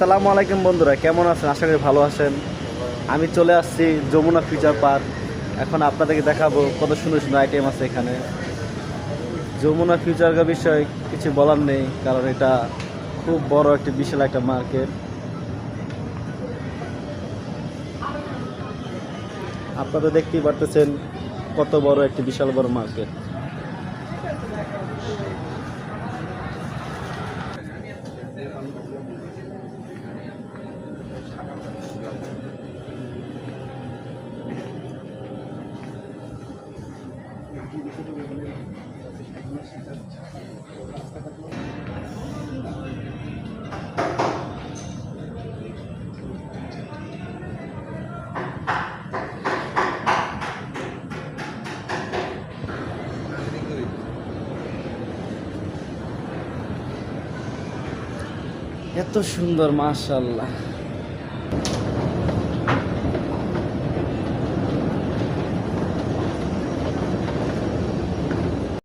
আসসালামু আলাইকুম বন্ধুরা, কেমন আছেন? আশা করি ভালো আছেন। আমি চলে আসছি যমুনা ফিউচার পার্ক। এখন আপনাদেরকে দেখাবো কত সুন্দর সুন্দর আইটেম আছে এখানে। যমুনা ফিউচার বিষয়ে কিছু বলার নেই, কারণ এটা খুব বড় একটি বিশাল একটা মার্কেট। আপনারা দেখতেই পারতেছেন কত বড় একটি বিশাল বড় মার্কেট। এত সুন্দর, মাশাআল্লাহ।